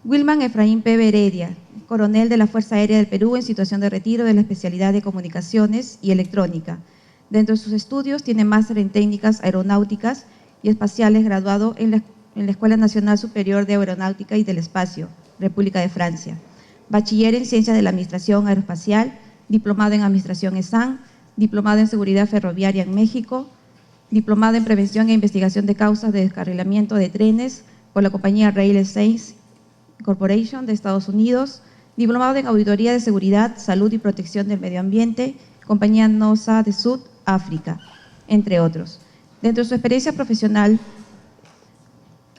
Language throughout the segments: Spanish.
Wilman Efraín Peve Heredia, coronel de la Fuerza Aérea del Perú en situación de retiro de la especialidad de Comunicaciones y Electrónica. Dentro de sus estudios tiene máster en Técnicas Aeronáuticas y Espaciales, graduado en la Escuela Nacional Superior de Aeronáutica y del Espacio, República de Francia. Bachiller en Ciencias de la Administración Aeroespacial, diplomado en Administración ESAN, diplomado en Seguridad Ferroviaria en México, diplomado en Prevención e Investigación de Causas de Descarrilamiento de Trenes por la compañía Rail Science Corporation de Estados Unidos, diplomado en Auditoría de Seguridad, Salud y Protección del Medio Ambiente, compañía NOSA de Sudáfrica, entre otros. Dentro de su experiencia profesional,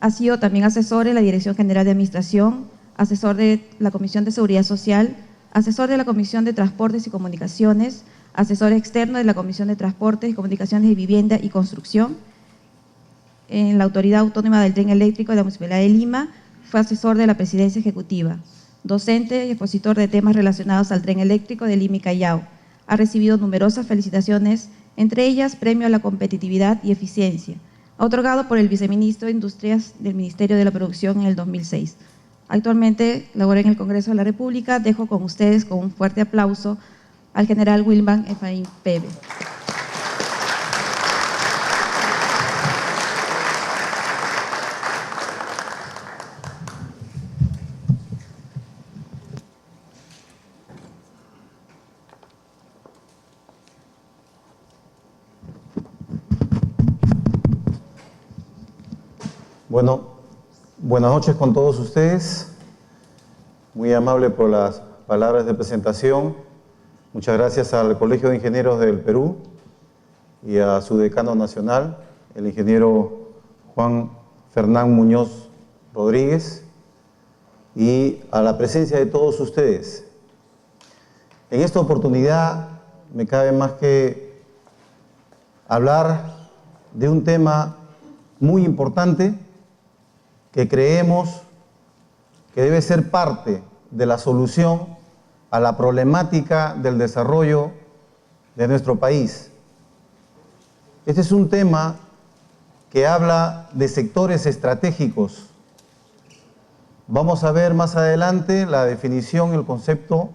ha sido también asesor en la Dirección General de Administración, asesor de la Comisión de Seguridad Social, asesor de la Comisión de Transportes y Comunicaciones, asesor externo de la Comisión de Transportes y Comunicaciones y Vivienda y Construcción. En la Autoridad Autónoma del Tren Eléctrico de la Municipalidad de Lima, fue asesor de la Presidencia Ejecutiva, docente y expositor de temas relacionados al tren eléctrico de Lima y Callao. Ha recibido numerosas felicitaciones, entre ellas Premio a la Competitividad y Eficiencia, otorgado por el Viceministro de Industrias del Ministerio de la Producción en el 2006. Actualmente labora en el Congreso de la República. Dejo con ustedes con un fuerte aplauso al general Wilman Efraín Peve. Bueno, buenas noches con todos ustedes. Muy amable por las palabras de presentación. Muchas gracias al Colegio de Ingenieros del Perú y a su decano nacional, el ingeniero Juan Fernán Muñoz Rodríguez, y a la presencia de todos ustedes. En esta oportunidad me cabe más que hablar de un tema muy importante que creemos que debe ser parte de la solución a la problemática del desarrollo de nuestro país. Este es un tema que habla de sectores estratégicos. Vamos a ver más adelante la definición, el concepto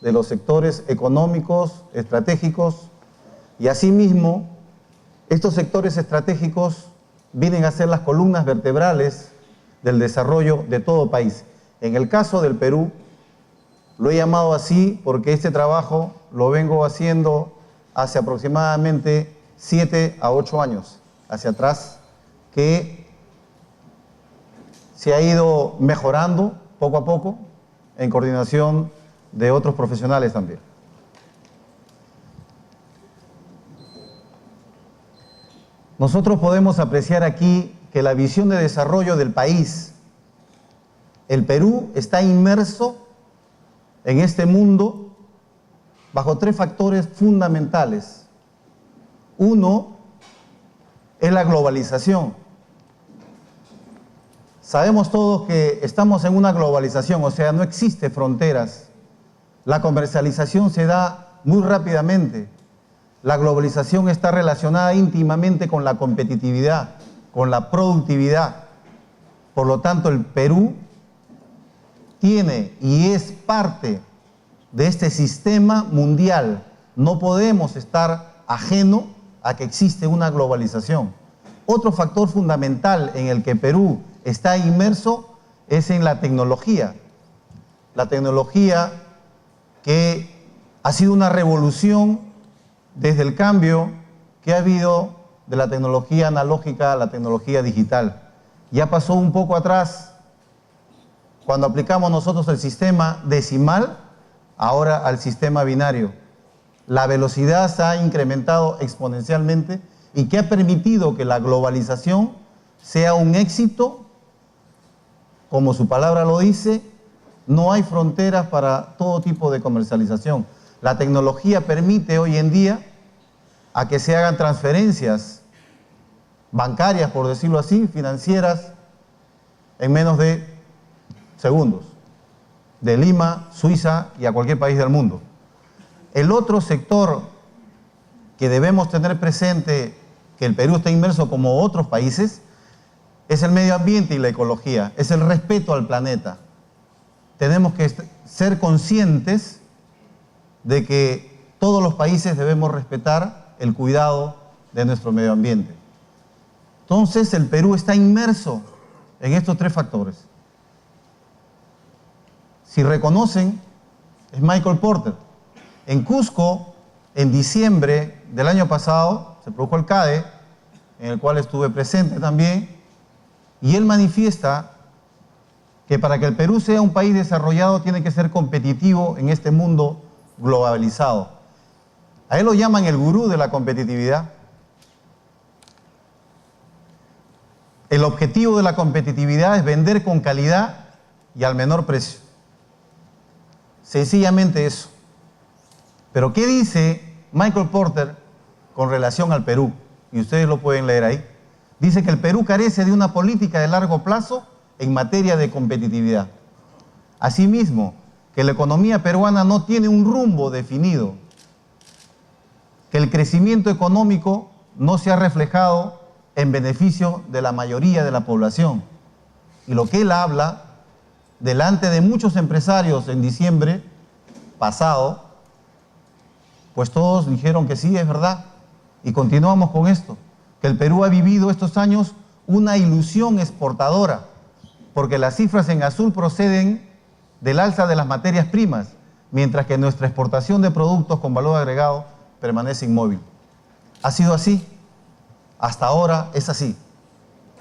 de los sectores económicos, estratégicos, y asimismo, estos sectores estratégicos vienen a ser las columnas vertebrales del desarrollo de todo país. En el caso del Perú, lo he llamado así porque este trabajo lo vengo haciendo hace aproximadamente 7 a 8 años hacia atrás, que se ha ido mejorando poco a poco en coordinación de otros profesionales también. Nosotros podemos apreciar aquí que la visión de desarrollo del país, el Perú está inmerso en este mundo bajo 3 factores fundamentales. Uno es la globalización. Sabemos todos que estamos en una globalización, o sea, no existe fronteras. La comercialización se da muy rápidamente. La globalización está relacionada íntimamente con la competitividad, con la productividad. Por lo tanto, el Perú tiene y es parte de este sistema mundial. No podemos estar ajeno a que existe una globalización. Otro factor fundamental en el que Perú está inmerso es en la tecnología. La tecnología que ha sido una revolución desde el cambio que ha habido de la tecnología analógica a la tecnología digital. Ya pasó un poco atrás, cuando aplicamos nosotros el sistema decimal, ahora al sistema binario. La velocidad se ha incrementado exponencialmente y que ha permitido que la globalización sea un éxito, como su palabra lo dice. No hay fronteras para todo tipo de comercialización. La tecnología permite hoy en día a que se hagan transferencias bancarias, por decirlo así, financieras, en menos de segundos, de Lima, Suiza y a cualquier país del mundo. El otro sector que debemos tener presente, que el Perú está inmerso como otros países, es el medio ambiente y la ecología, es el respeto al planeta. Tenemos que ser conscientes de que todos los países debemos respetar el cuidado de nuestro medio ambiente. Entonces, el Perú está inmerso en estos tres factores. Si reconocen, es Michael Porter. En Cusco, en diciembre del año pasado, se produjo el CADE, en el cual estuve presente también, y él manifiesta que para que el Perú sea un país desarrollado tiene que ser competitivo en este mundo globalizado. A él lo llaman el gurú de la competitividad. El objetivo de la competitividad es vender con calidad y al menor precio. Sencillamente eso. Pero ¿qué dice Michael Porter con relación al Perú? Y ustedes lo pueden leer ahí. Dice que el Perú carece de una política de largo plazo en materia de competitividad. Asimismo, que la economía peruana no tiene un rumbo definido, que el crecimiento económico no se ha reflejado en beneficio de la mayoría de la población. Y lo que él habla, delante de muchos empresarios en diciembre pasado, pues todos dijeron que sí, es verdad. Y continuamos con esto, que el Perú ha vivido estos años una ilusión exportadora, porque las cifras en azul proceden del alza de las materias primas, mientras que nuestra exportación de productos con valor agregado permanece inmóvil. Ha sido así, hasta ahora es así.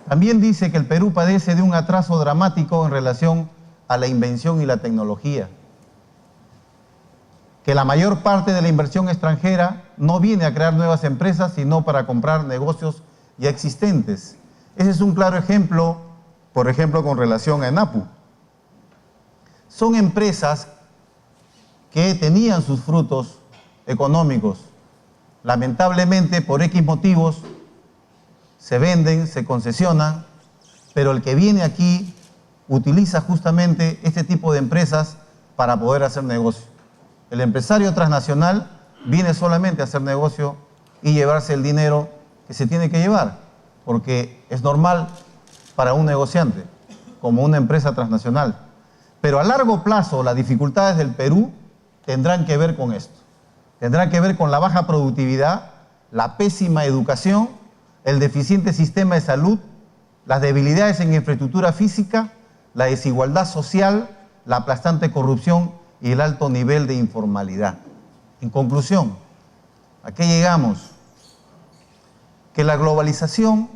También dice que el Perú padece de un atraso dramático en relación a la invención y la tecnología, que la mayor parte de la inversión extranjera no viene a crear nuevas empresas, sino para comprar negocios ya existentes. Ese es un claro ejemplo, por ejemplo, con relación a ENAPU. Son empresas que tenían sus frutos económicos. Lamentablemente, por X motivos, se venden, se concesionan, pero el que viene aquí utiliza justamente este tipo de empresas para poder hacer negocio. El empresario transnacional viene solamente a hacer negocio y llevarse el dinero que se tiene que llevar, porque es normal para un negociante, como una empresa transnacional. Pero a largo plazo, las dificultades del Perú tendrán que ver con esto. Tendrán que ver con la baja productividad, la pésima educación, el deficiente sistema de salud, las debilidades en infraestructura física, la desigualdad social, la aplastante corrupción y el alto nivel de informalidad. En conclusión, ¿a qué llegamos? Que la globalización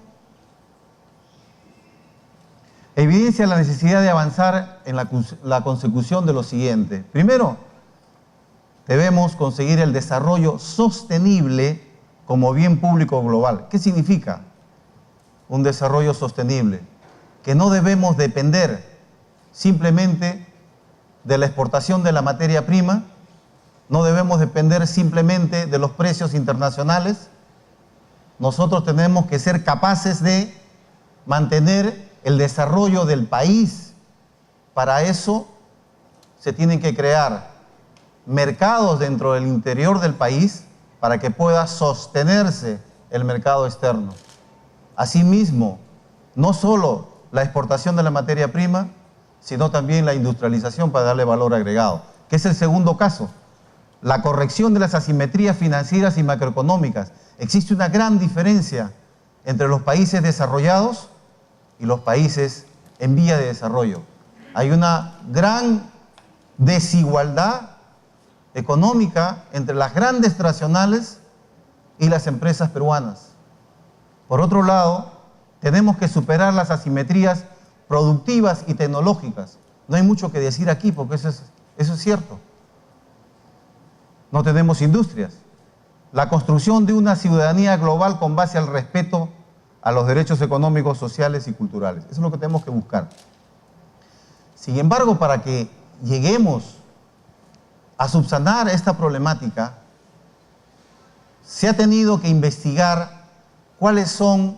evidencia la necesidad de avanzar en la consecución de lo siguiente. Primero, debemos conseguir el desarrollo sostenible como bien público global. ¿Qué significa un desarrollo sostenible? Que no debemos depender simplemente de la exportación de la materia prima, no debemos depender simplemente de los precios internacionales. Nosotros tenemos que ser capaces de mantener el desarrollo del país. Para eso se tienen que crear mercados dentro del interior del país para que pueda sostenerse el mercado externo. Asimismo, no solo la exportación de la materia prima, sino también la industrialización para darle valor agregado, que es el segundo caso. La corrección de las asimetrías financieras y macroeconómicas. Existe una gran diferencia entre los países desarrollados y los países en vía de desarrollo. Hay una gran desigualdad económica entre las grandes transnacionales y las empresas peruanas. Por otro lado, tenemos que superar las asimetrías productivas y tecnológicas. No hay mucho que decir aquí porque eso es cierto. No tenemos industrias. La construcción de una ciudadanía global con base al respeto a los derechos económicos, sociales y culturales. Eso es lo que tenemos que buscar. Sin embargo, para que lleguemos a subsanar esta problemática, se ha tenido que investigar cuáles son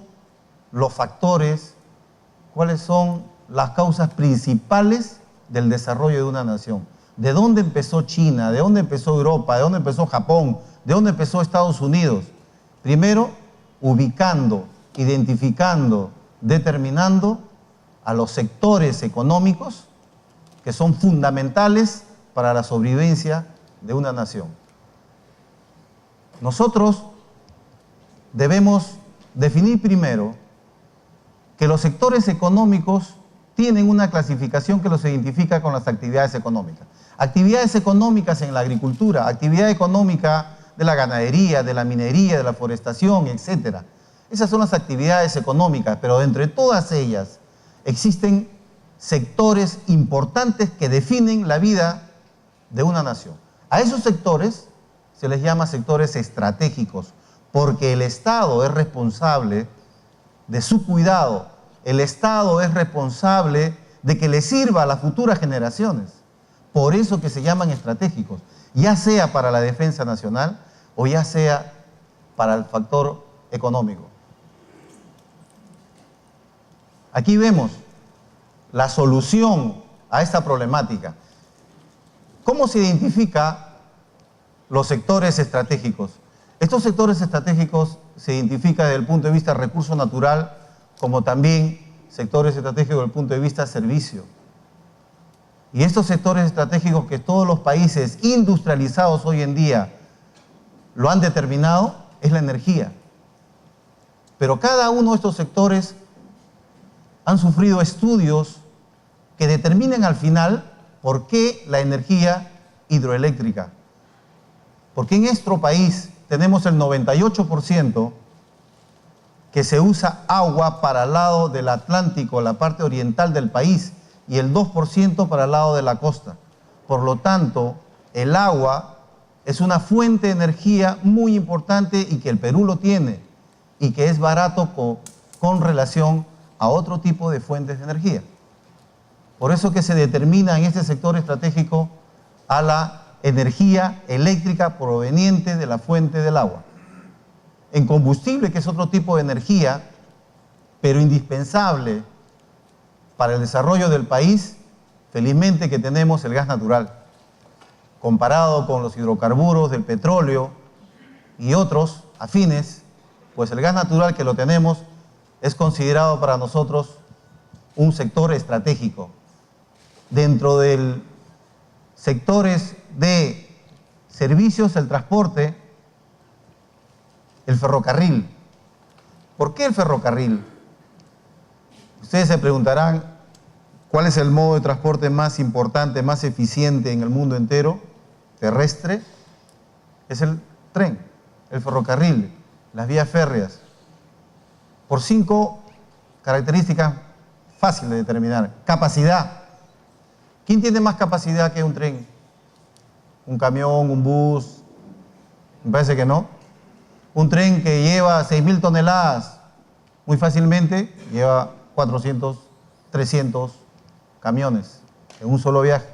los factores, cuáles son las causas principales del desarrollo de una nación. ¿De dónde empezó China? ¿De dónde empezó Europa? ¿De dónde empezó Japón? ¿De dónde empezó Estados Unidos? Primero, ubicando, identificando, determinando a los sectores económicos que son fundamentales para la sobrevivencia de una nación. Nosotros debemos definir primero que los sectores económicos tienen una clasificación que los identifica con las actividades económicas. Actividades económicas en la agricultura, actividad económica de la ganadería, de la minería, de la forestación, etc. Esas son las actividades económicas, pero entre todas ellas existen sectores importantes que definen la vida de una nación. A esos sectores se les llama sectores estratégicos, porque el Estado es responsable de su cuidado, el Estado es responsable de que le sirva a las futuras generaciones. Por eso que se llaman estratégicos, ya sea para la defensa nacional o ya sea para el factor económico. Aquí vemos la solución a esta problemática. ¿Cómo se identifica los sectores estratégicos? Estos sectores estratégicos se identifican desde el punto de vista recurso natural, como también sectores estratégicos desde el punto de vista servicio. Y estos sectores estratégicos que todos los países industrializados hoy en día lo han determinado es la energía. Pero cada uno de estos sectores han sufrido estudios que determinan al final por qué la energía hidroeléctrica. Porque en nuestro país tenemos el 98% que se usa agua para el lado del Atlántico, la parte oriental del país, y el 2% para el lado de la costa. Por lo tanto, el agua es una fuente de energía muy importante y que el Perú lo tiene y que es barato con relación a otro tipo de fuentes de energía. Por eso que se determina en este sector estratégico a la energía eléctrica proveniente de la fuente del agua. En combustible, que es otro tipo de energía, pero indispensable para el desarrollo del país, felizmente que tenemos el gas natural. Comparado con los hidrocarburos del petróleo y otros afines, pues el gas natural que lo tenemos es considerado para nosotros un sector estratégico. Dentro de sectores de servicios, el transporte, el ferrocarril. ¿Por qué el ferrocarril? Ustedes se preguntarán, ¿cuál es el modo de transporte más importante, más eficiente en el mundo entero? Terrestre. Es el tren, el ferrocarril, las vías férreas. Por 5 características fáciles de determinar. Capacidad. ¿Quién tiene más capacidad que un tren? ¿Un camión, un bus? Me parece que no. Un tren que lleva 6.000 toneladas, muy fácilmente lleva 400, 300 camiones en un solo viaje.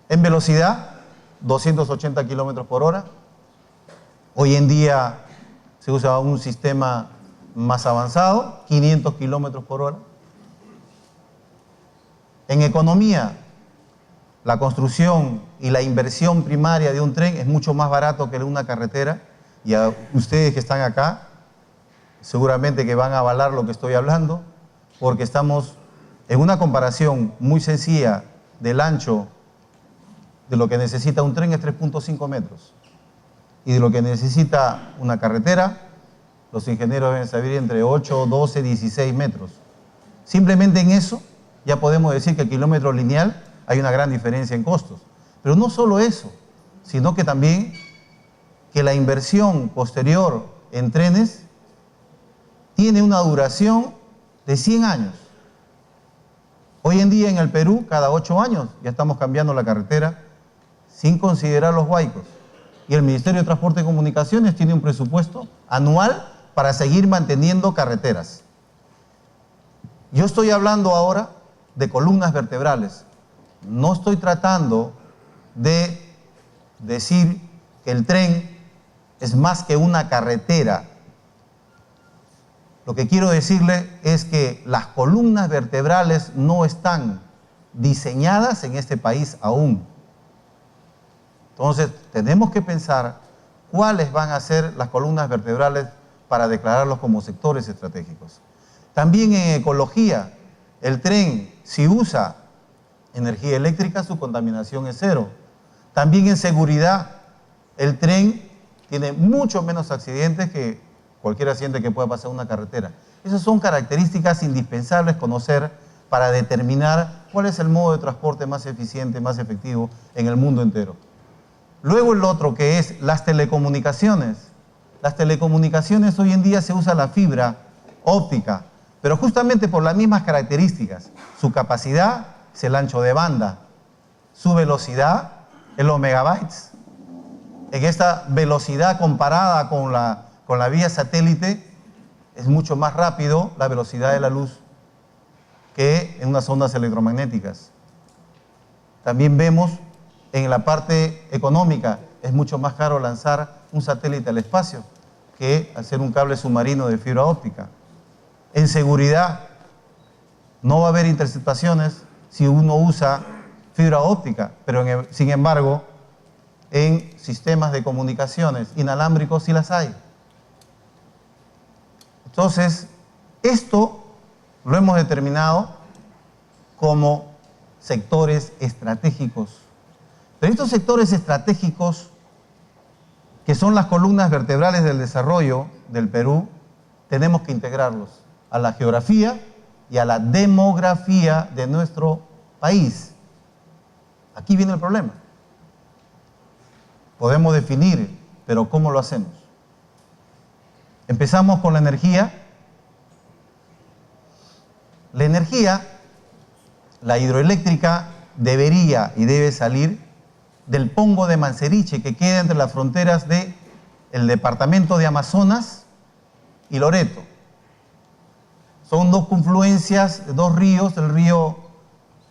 En velocidad, 280 kilómetros por hora. Hoy en día se usa un sistema más avanzado, 500 kilómetros por hora. En economía, la construcción y la inversión primaria de un tren es mucho más barato que una carretera. Y a ustedes que están acá, seguramente que van a avalar lo que estoy hablando, porque estamos en una comparación muy sencilla del ancho de lo que necesita un tren es 3.5 metros. Y de lo que necesita una carretera, los ingenieros deben saber entre 8, 12, 16 metros. Simplemente en eso ya podemos decir que el kilómetro lineal hay una gran diferencia en costos. Pero no solo eso, sino que también que la inversión posterior en trenes tiene una duración de 100 años. Hoy en día en el Perú, cada 8 años ya estamos cambiando la carretera sin considerar los huaicos. Y el Ministerio de Transporte y Comunicaciones tiene un presupuesto anual para seguir manteniendo carreteras. Yo estoy hablando ahora de columnas vertebrales. No estoy tratando de decir que el tren es más que una carretera. Lo que quiero decirle es que las columnas vertebrales no están diseñadas en este país aún. Entonces, tenemos que pensar cuáles van a ser las columnas vertebrales para declararlos como sectores estratégicos. También en ecología, el tren, si usa energía eléctrica, su contaminación es cero. También en seguridad, el tren tiene mucho menos accidentes que cualquier accidente que pueda pasar en una carretera. Esas son características indispensables conocer para determinar cuál es el modo de transporte más eficiente, más efectivo en el mundo entero. Luego el otro, que es las telecomunicaciones. Las telecomunicaciones hoy en día se usa la fibra óptica, pero justamente por las mismas características. Su capacidad es el ancho de banda, su velocidad es los megabytes. En esta velocidad comparada con la vía satélite, es mucho más rápido la velocidad de la luz que en unas ondas electromagnéticas. También vemos en la parte económica, es mucho más caro lanzar un satélite al espacio que hacer un cable submarino de fibra óptica. En seguridad, no va a haber interceptaciones si uno usa fibra óptica, pero sin embargo, en sistemas de comunicaciones inalámbricos sí las hay. Entonces, esto lo hemos determinado como sectores estratégicos. Pero estos sectores estratégicos, que son las columnas vertebrales del desarrollo del Perú, tenemos que integrarlos a la geografía y a la demografía de nuestro país. Aquí viene el problema. Podemos definir, pero ¿cómo lo hacemos? Empezamos con la energía. La energía, la hidroeléctrica, debería y debe salir del Pongo de Manseriche, que queda entre las fronteras del departamento de Amazonas y Loreto. Son dos confluencias, dos ríos, el río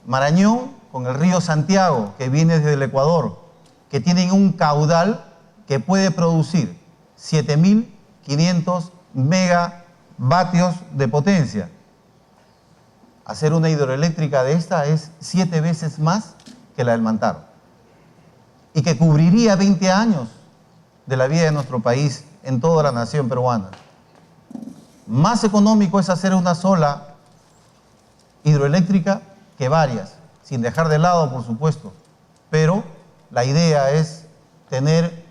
Marañón con el río Santiago, que viene desde el Ecuador, que tienen un caudal que puede producir 7.500 megavatios de potencia. Hacer una hidroeléctrica de esta es 7 veces más que la del Mantaro, y que cubriría 20 años de la vida de nuestro país en toda la nación peruana. Más económico es hacer una sola hidroeléctrica que varias, sin dejar de lado, por supuesto, pero la idea es tener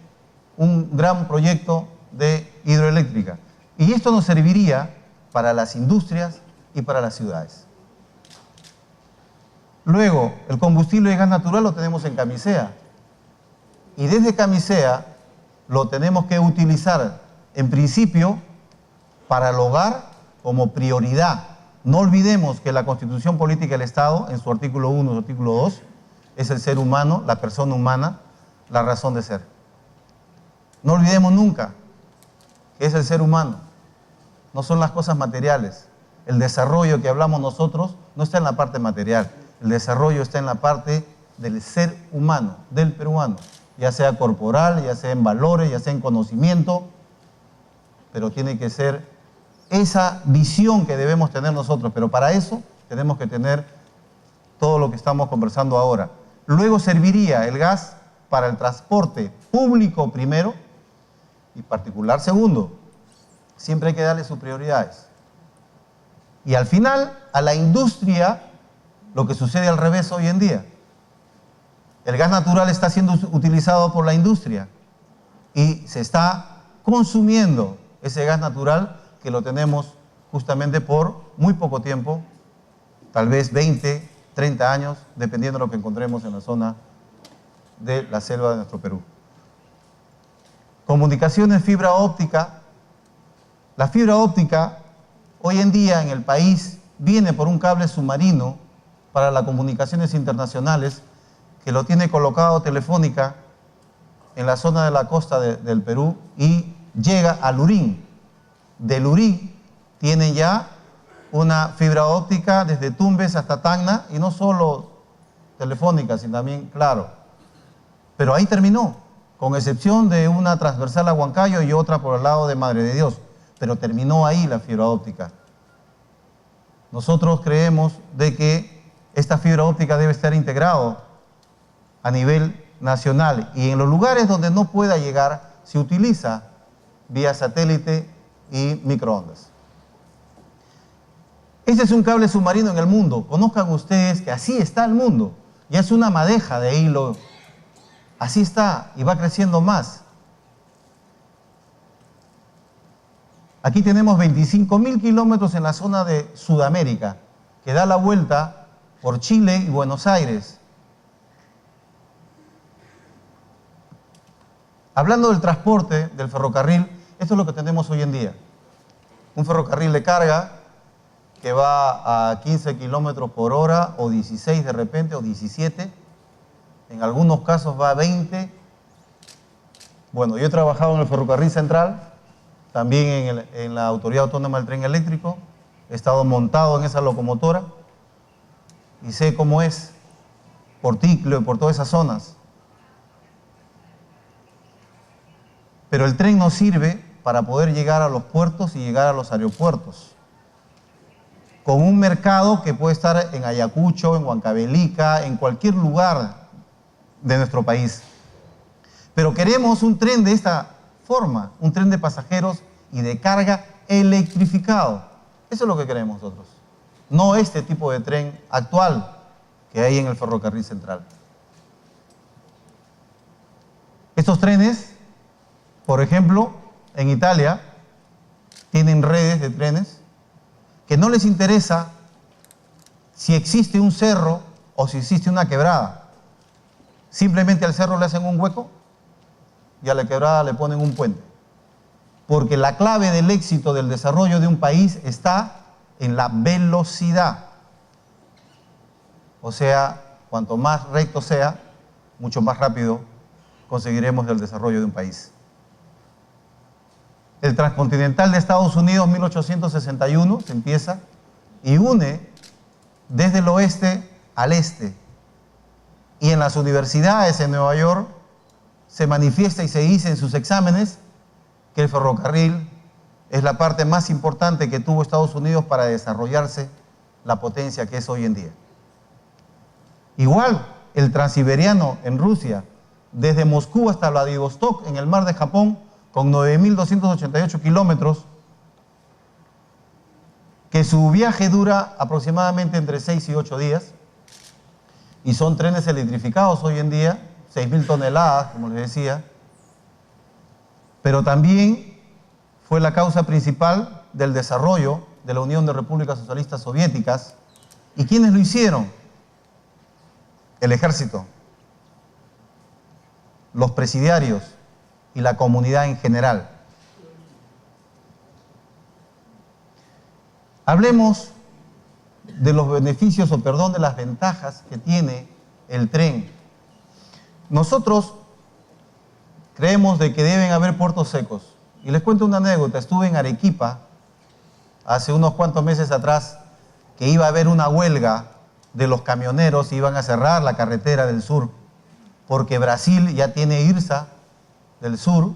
un gran proyecto de hidroeléctrica. Y esto nos serviría para las industrias y para las ciudades. Luego, el combustible de gas natural lo tenemos en Camisea. Y desde Camisea lo tenemos que utilizar, en principio, para el hogar como prioridad. No olvidemos que la Constitución Política del Estado, en su artículo 1 y su artículo 2, es el ser humano, la persona humana, la razón de ser. No olvidemos nunca que es el ser humano, no son las cosas materiales. El desarrollo que hablamos nosotros no está en la parte material, el desarrollo está en la parte del ser humano, del peruano, ya sea corporal, ya sea en valores, ya sea en conocimiento, pero tiene que ser esa visión que debemos tener nosotros, pero para eso tenemos que tener todo lo que estamos conversando ahora. Luego serviría el gas para el transporte público primero y particular segundo. Siempre hay que darle sus prioridades. Y al final, a la industria, lo que sucede al revés hoy en día. El gas natural está siendo utilizado por la industria y se está consumiendo ese gas natural que lo tenemos justamente por muy poco tiempo, tal vez 20, 30 años, dependiendo de lo que encontremos en la zona de la selva de nuestro Perú. Comunicaciones, fibra óptica. La fibra óptica hoy en día en el país viene por un cable submarino para las comunicaciones internacionales que lo tiene colocado Telefónica en la zona de la costa del Perú y llega a Lurín. De Lurín tienen ya una fibra óptica desde Tumbes hasta Tacna, y no solo Telefónica, sino también Claro. Pero ahí terminó, con excepción de una transversal a Huancayo y otra por el lado de Madre de Dios, pero terminó ahí la fibra óptica. Nosotros creemos de que esta fibra óptica debe estar integrado a nivel nacional, y en los lugares donde no pueda llegar se utiliza vía satélite y microondas. Este es un cable submarino en el mundo. Conozcan ustedes que así está el mundo. Ya es una madeja de hilo. Así está y va creciendo más. Aquí tenemos 25.000 kilómetros en la zona de Sudamérica, que da la vuelta por Chile y Buenos Aires. Hablando del transporte, del ferrocarril, esto es lo que tenemos hoy en día. Un ferrocarril de carga que va a 15 kilómetros por hora, o 16 de repente, o 17. En algunos casos va a 20. Bueno, yo he trabajado en el ferrocarril central, también en la Autoridad Autónoma del Tren Eléctrico. He estado montado en esa locomotora y sé cómo es, por Ticlo y por todas esas zonas. Pero el tren nos sirve para poder llegar a los puertos y llegar a los aeropuertos, con un mercado que puede estar en Ayacucho, en Huancavelica, en cualquier lugar de nuestro país. Pero queremos un tren de esta forma, un tren de pasajeros y de carga electrificado. Eso es lo que queremos nosotros. No este tipo de tren actual que hay en el ferrocarril central. Estos trenes, por ejemplo, en Italia, tienen redes de trenes que no les interesa si existe un cerro o si existe una quebrada. Simplemente al cerro le hacen un hueco y a la quebrada le ponen un puente. Porque la clave del éxito del desarrollo de un país está en la velocidad. O sea, cuanto más recto sea, mucho más rápido conseguiremos el desarrollo de un país. El transcontinental de Estados Unidos, 1861, se empieza y une desde el oeste al este. Y en las universidades en Nueva York se manifiesta y se dice en sus exámenes que el ferrocarril es la parte más importante que tuvo Estados Unidos para desarrollarse la potencia que es hoy en día. Igual, el transiberiano en Rusia, desde Moscú hasta Vladivostok, en el mar de Japón, con 9.288 kilómetros, que su viaje dura aproximadamente entre 6 y 8 días, y son trenes electrificados hoy en día, 6.000 toneladas, como les decía, pero también fue la causa principal del desarrollo de la Unión de Repúblicas Socialistas Soviéticas. ¿Y quiénes lo hicieron? El ejército, los presidiarios y la comunidad en general. Hablemos de los beneficios, o perdón, de las ventajas que tiene el tren. Nosotros creemos de que deben haber puertos secos. Y les cuento una anécdota. Estuve en Arequipa hace unos cuantos meses atrás, que iba a haber una huelga de los camioneros, iban a cerrar la carretera del sur, porque Brasil ya tiene IRSA del sur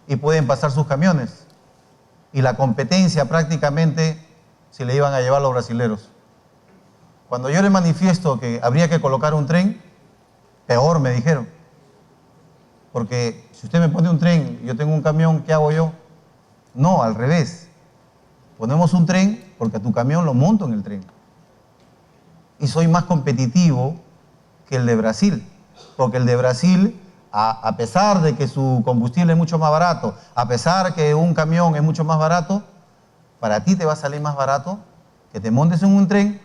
y pueden pasar sus camiones. Y la competencia prácticamente se le iban a llevar los brasileros. Cuando yo les manifiesto que habría que colocar un tren, peor me dijeron. Porque si usted me pone un tren y yo tengo un camión, ¿qué hago yo? No, al revés. Ponemos un tren porque a tu camión lo monto en el tren. Y soy más competitivo que el de Brasil. Porque el de Brasil, a pesar de que su combustible es mucho más barato, a pesar que un camión es mucho más barato, para ti te va a salir más barato que te montes en un tren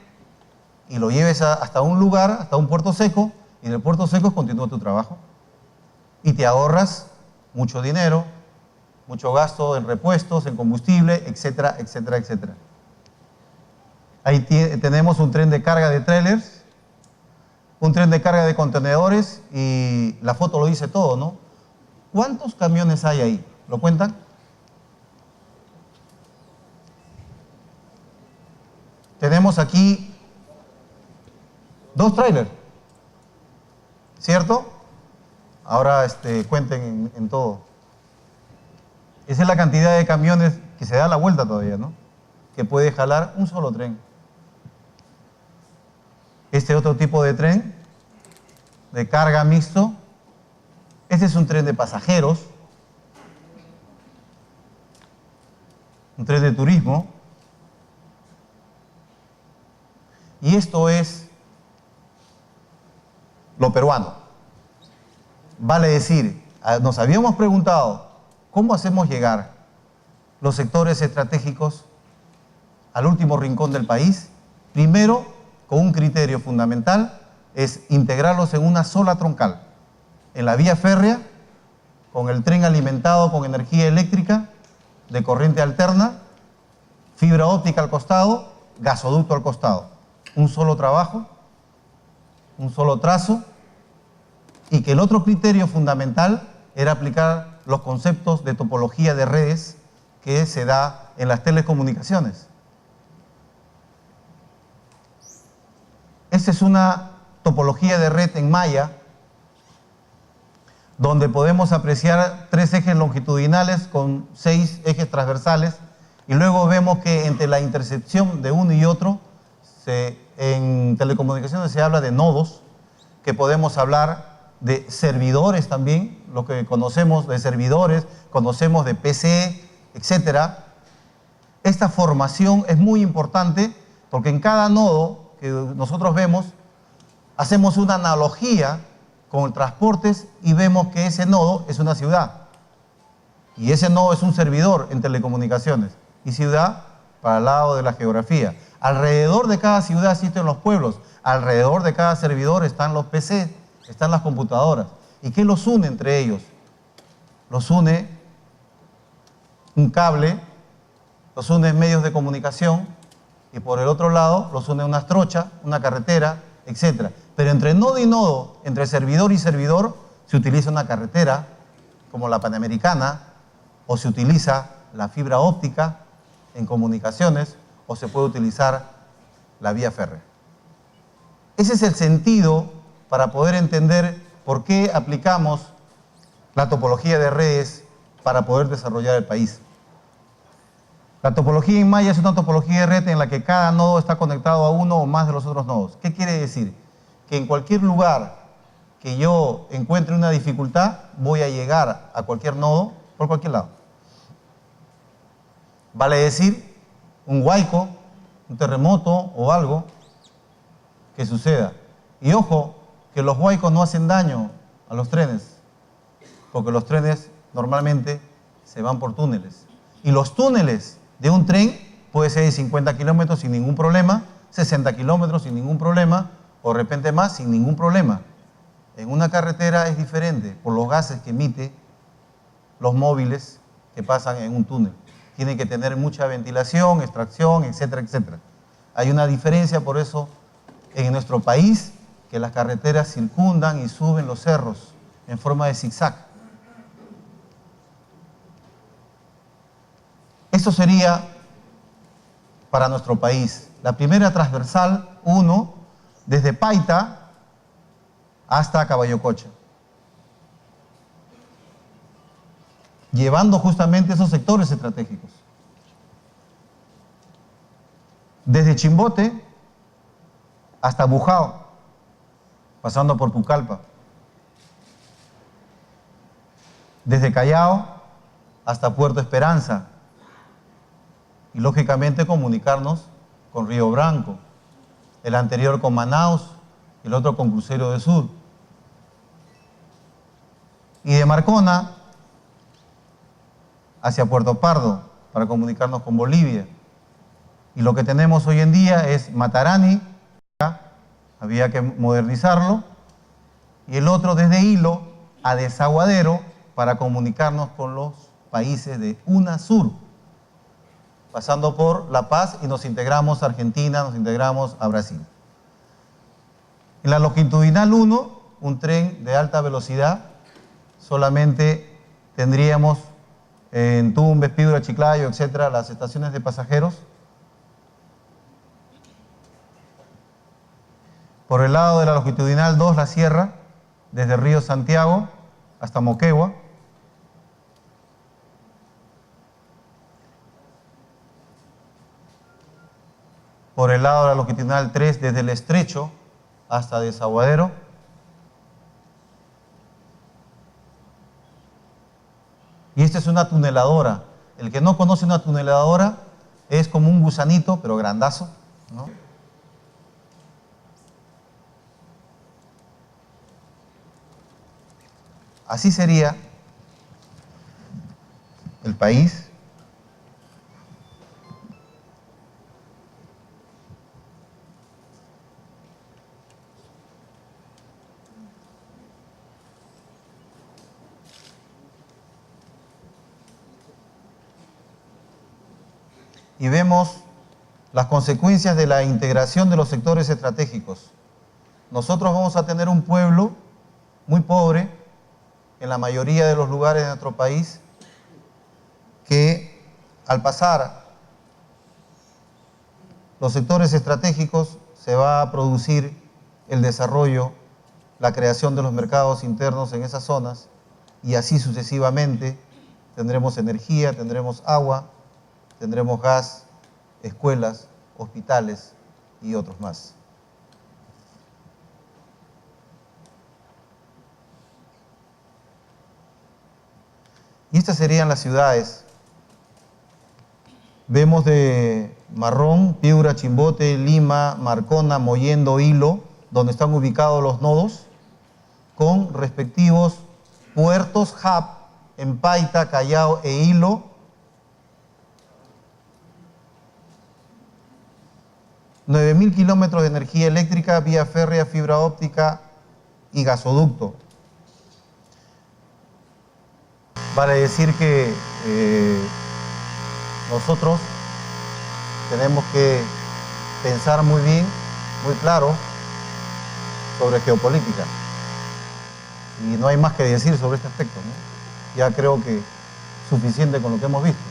y lo lleves hasta un lugar, hasta un puerto seco, y en el puerto seco continúa tu trabajo. Y te ahorras mucho dinero, mucho gasto en repuestos, en combustible, etcétera, etcétera, etcétera. Ahí tenemos un tren de carga de trailers, un tren de carga de contenedores, y la foto lo dice todo, ¿no? ¿Cuántos camiones hay ahí? ¿Lo cuentan? Tenemos aquí 2 trailers, ¿cierto? Ahora cuenten en todo. Esa es la cantidad de camiones que se da la vuelta todavía, ¿no? Que puede jalar un solo tren. Este otro tipo de tren, de carga mixto, este es un tren de pasajeros, un tren de turismo. Y esto es lo peruano. Vale decir, nos habíamos preguntado, ¿cómo hacemos llegar los sectores estratégicos al último rincón del país? Primero, con un criterio fundamental, es integrarlos en una sola troncal, en la vía férrea, con el tren alimentado con energía eléctrica de corriente alterna, fibra óptica al costado, gasoducto al costado. Un solo trabajo, un solo trazo, y que el otro criterio fundamental era aplicar los conceptos de topología de redes que se da en las telecomunicaciones. Esta es una topología de red en malla, donde podemos apreciar 3 ejes longitudinales con 6 ejes transversales, y luego vemos que entre la intersección de uno y otro, en telecomunicaciones se habla de nodos, que podemos hablar de servidores también, lo que conocemos de servidores, conocemos de PC, etc. Esta formación es muy importante porque en cada nodo que nosotros vemos, hacemos una analogía con transportes y vemos que ese nodo es una ciudad. Y ese nodo es un servidor en telecomunicaciones. Y ciudad para el lado de la geografía. Alrededor de cada ciudad existen los pueblos. Alrededor de cada servidor están los PC, están las computadoras. ¿Y qué los une entre ellos? Los une un cable, los une medios de comunicación, y por el otro lado los une una trocha, una carretera, etc. Pero entre nodo y nodo, entre servidor y servidor, se utiliza una carretera como la Panamericana, o se utiliza la fibra óptica en comunicaciones, o se puede utilizar la vía férrea. Ese es el sentido para poder entender por qué aplicamos la topología de redes para poder desarrollar el país. La topología en malla es una topología de red en la que cada nodo está conectado a uno o más de los otros nodos. ¿Qué quiere decir? Que en cualquier lugar que yo encuentre una dificultad, voy a llegar a cualquier nodo por cualquier lado. Vale decir, un huaico, un terremoto o algo que suceda. Y ojo, que los huaicos no hacen daño a los trenes, porque los trenes normalmente se van por túneles. Y los túneles de un tren puede ser de 50 kilómetros sin ningún problema, 60 kilómetros sin ningún problema, o de repente más sin ningún problema. En una carretera es diferente por los gases que emite los móviles que pasan en un túnel. Tienen que tener mucha ventilación, extracción, etcétera, etcétera. Hay una diferencia, por eso, en nuestro país, que las carreteras circundan y suben los cerros en forma de zigzag. Esto sería para nuestro país. La primera transversal 1, desde Paita hasta Caballococha, llevando justamente esos sectores estratégicos. Desde Chimbote hasta Bujao, pasando por Pucallpa. Desde Callao hasta Puerto Esperanza. Y lógicamente comunicarnos con Río Branco, el anterior con Manaus, el otro con Crucero del Sur. Y de Marcona hacia Puerto Pardo para comunicarnos con Bolivia. Y lo que tenemos hoy en día es Matarani, había que modernizarlo, y el otro desde Hilo a Desaguadero para comunicarnos con los países de UNASUR, pasando por La Paz y nos integramos a Argentina, nos integramos a Brasil. En la longitudinal 1, un tren de alta velocidad, solamente tendríamos en Tumbes, Piura, Chiclayo, etcétera, las estaciones de pasajeros. Por el lado de la longitudinal 2, la sierra, desde Río Santiago hasta Moquegua. Por el lado de la longitudinal 3, desde el Estrecho hasta Desaguadero. Y esta es una tuneladora. El que no conoce una tuneladora es como un gusanito, pero grandazo, ¿no? Así sería el país y vemos las consecuencias de la integración de los sectores estratégicos. Nosotros vamos a tener un pueblo muy pobre en la mayoría de los lugares de nuestro país, que al pasar los sectores estratégicos se va a producir el desarrollo, la creación de los mercados internos en esas zonas, y así sucesivamente tendremos energía, tendremos agua, tendremos gas, escuelas, hospitales y otros más. Y estas serían las ciudades. Vemos de Marrón, Piura, Chimbote, Lima, Marcona, Mollendo, Hilo, donde están ubicados los nodos, con respectivos puertos hub en Paita, Callao e Hilo, 9.000 kilómetros de energía eléctrica, vía férrea, fibra óptica y gasoducto. Vale decir que nosotros tenemos que pensar muy bien, muy claro sobre geopolítica. Y no hay más que decir sobre este aspecto, ¿no? Ya creo que suficiente con lo que hemos visto.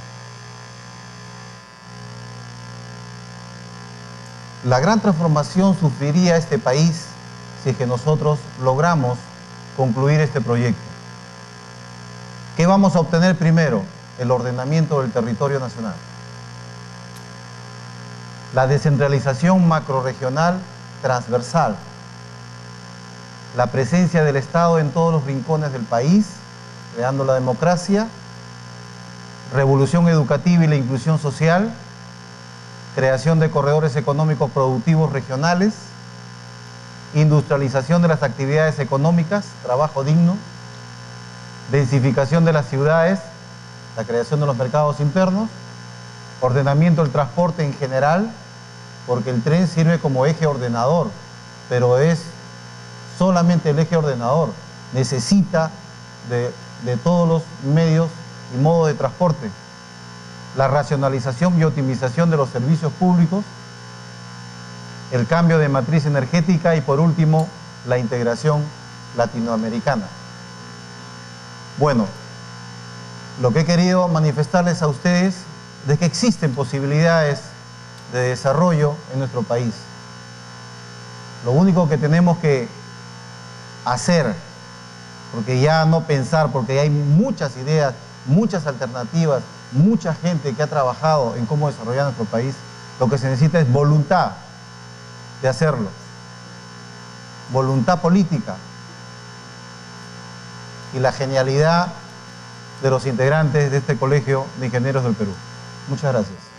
La gran transformación sufriría este país si es que nosotros logramos concluir este proyecto. ¿Qué vamos a obtener primero? El ordenamiento del territorio nacional. La descentralización macrorregional transversal. La presencia del Estado en todos los rincones del país, creando la democracia, revolución educativa y la inclusión social, creación de corredores económicos productivos regionales, industrialización de las actividades económicas, trabajo digno, densificación de las ciudades, la creación de los mercados internos, ordenamiento del transporte en general, porque el tren sirve como eje ordenador, pero es solamente el eje ordenador, necesita de todos los medios y modos de transporte. La racionalización y optimización de los servicios públicos, el cambio de matriz energética y por último, la integración latinoamericana. Bueno, lo que he querido manifestarles a ustedes es que existen posibilidades de desarrollo en nuestro país. Lo único que tenemos que hacer, porque ya no pensar, porque hay muchas ideas, muchas alternativas, mucha gente que ha trabajado en cómo desarrollar nuestro país, lo que se necesita es voluntad de hacerlo, voluntad política y la genialidad de los integrantes de este Colegio de Ingenieros del Perú. Muchas gracias.